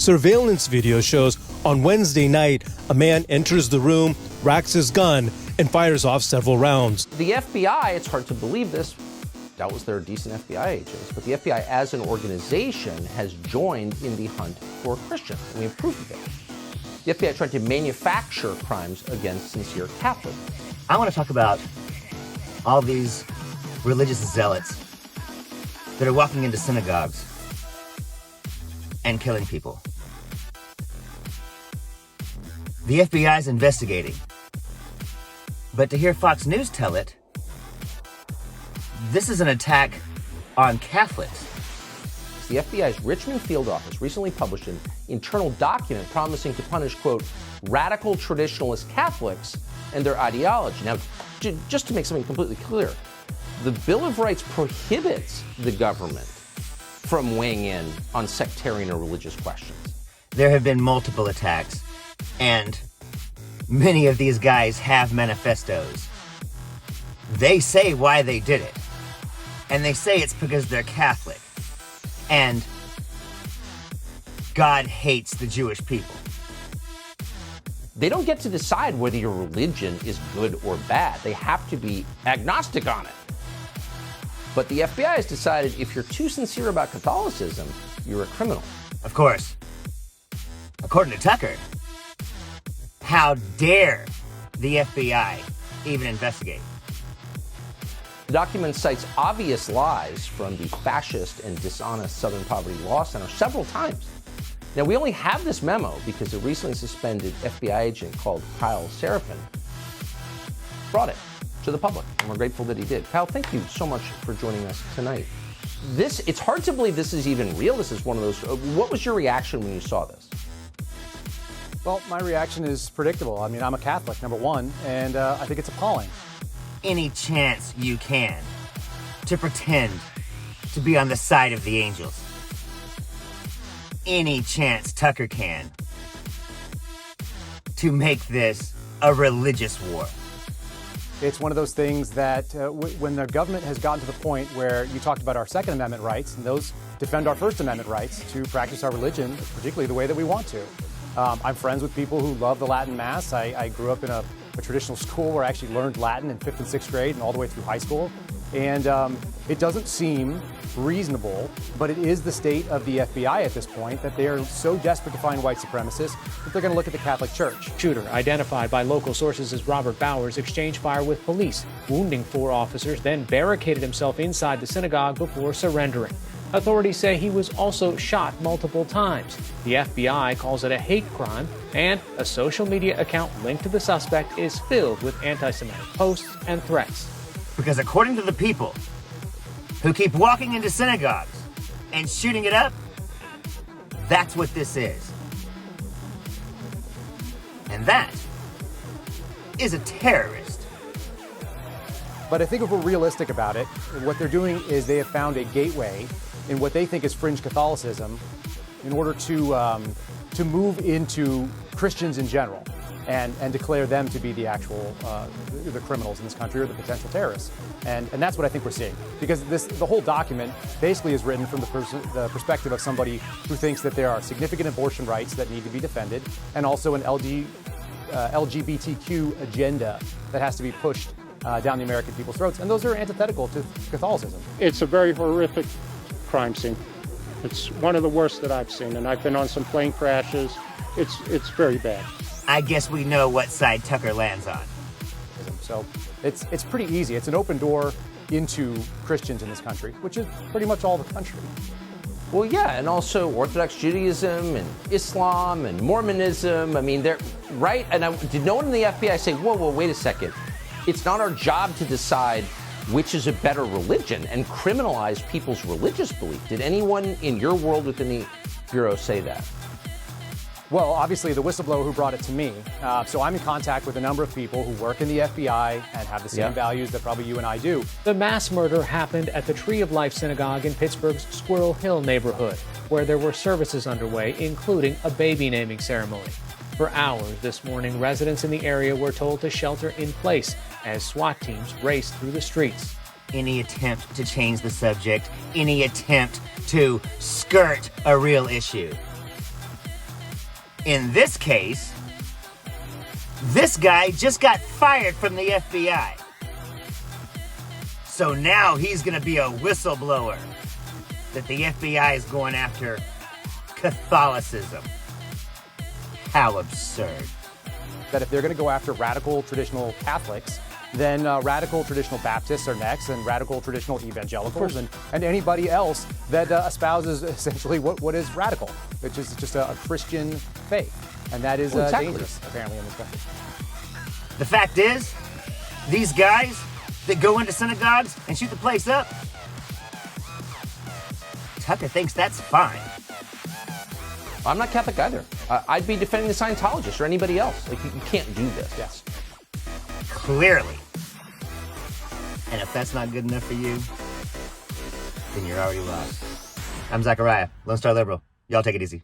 Surveillance video shows on Wednesday night, a man enters the room, racks his gun, and fires off several rounds. The FBI, it's hard to believe this, doubtless there are decent FBI agents, but the FBI as an organization has joined in the hunt for Christians, and we have proof of it. The FBI tried to manufacture crimes against sincere Catholics. I want to talk about all these religious zealots that are walking into synagogues and killing people. The FBI is investigating, but to hear Fox News tell it, this is an attack on Catholics. The FBI's Richmond field office recently published an internal document promising to punish, quote, radical traditionalist Catholics and their ideology. Now, just to make something completely clear, the Bill of Rights prohibits the government from weighing in on sectarian or religious questions. There have been multiple attacks, and many of these guys have manifestos. They say why they did it, and they say it's because they're Catholic, and God hates the Jewish people. They don't get to decide whether your religion is good or bad. They have to be agnostic on it. But the FBI has decided if you're too sincere about Catholicism, you're a criminal. Of course. According to Tucker, how dare the FBI even investigate? The document cites obvious lies from the fascist and dishonest Southern Poverty Law Center several times. Now, we only have this memo because a recently suspended FBI agent called Kyle Seraphin brought it to the public, and we're grateful that he did. Kyle, thank you so much for joining us tonight. It's hard to believe this is even real. This is one of those. What was your reaction when you saw this? Well, my reaction is predictable. I mean, I'm a Catholic, number one, and I think it's appalling. Any chance you can to pretend to be on the side of the angels. Any chance Tucker can to make this a religious war. It's one of those things that when the government has gotten to the point where you talked about our Second Amendment rights, and those defend our First Amendment rights to practice our religion, particularly the way that we want to. I'm friends with people who love the Latin Mass. I grew up in a traditional school where I actually learned Latin in 5th and 6th grade and all the way through high school. And it doesn't seem reasonable, but it is the state of the FBI at this point that they are so desperate to find white supremacists that they're going to look at the Catholic Church. Shooter, identified by local sources as Robert Bowers, exchanged fire with police, wounding 4 officers, then barricaded himself inside the synagogue before surrendering. Authorities say he was also shot multiple times. The FBI calls it a hate crime, and a social media account linked to the suspect is filled with anti-Semitic posts and threats. Because according to the people who keep walking into synagogues and shooting it up, that's what this is. And that is a terrorist. But I think if we're realistic about it, what they're doing is they have found a gateway in what they think is fringe Catholicism in order to move into Christians in general and declare them to be the actual the criminals in this country or the potential terrorists. And that's what I think we're seeing. Because the whole document basically is written from the perspective of somebody who thinks that there are significant abortion rights that need to be defended and also an LGBTQ agenda that has to be pushed down the American people's throats. And those are antithetical to Catholicism. It's a very horrific crime scene. It's one of the worst that I've seen, and I've been on some plane crashes. It's very bad. I guess we know what side Tucker lands on. So it's pretty easy. It's an open door into Christians in this country, which is pretty much all the country. Well, yeah, and also Orthodox Judaism and Islam and Mormonism. I mean, they're right. And did no one in the FBI say, whoa, wait a second. It's not our job to decide which is a better religion and criminalize people's religious belief. Did anyone in your world within the Bureau say that? Well, obviously the whistleblower who brought it to me. So I'm in contact with a number of people who work in the FBI and have the same values that probably you and I do. The mass murder happened at the Tree of Life Synagogue in Pittsburgh's Squirrel Hill neighborhood, where there were services underway, including a baby naming ceremony. For hours this morning, residents in the area were told to shelter in place as SWAT teams raced through the streets. Any attempt to change the subject, any attempt to skirt a real issue In this case, this guy just got fired from the FBI. So now he's going to be a whistleblower that the FBI is going after Catholicism. How absurd. That if they're going to go after radical traditional Catholics, then radical traditional Baptists are next, and radical traditional evangelicals, and anybody else that espouses essentially what is radical, which is just a Christian faith. And that is dangerous, apparently, in this country. The fact is, these guys that go into synagogues and shoot the place up, Tucker thinks that's fine. I'm not Catholic either. I'd be defending the Scientologists or anybody else. Like, you can't do this. Yes. Clearly. And if that's not good enough for you, then you're already lost. I'm Zachariah, Lone Star Liberal. Y'all take it easy.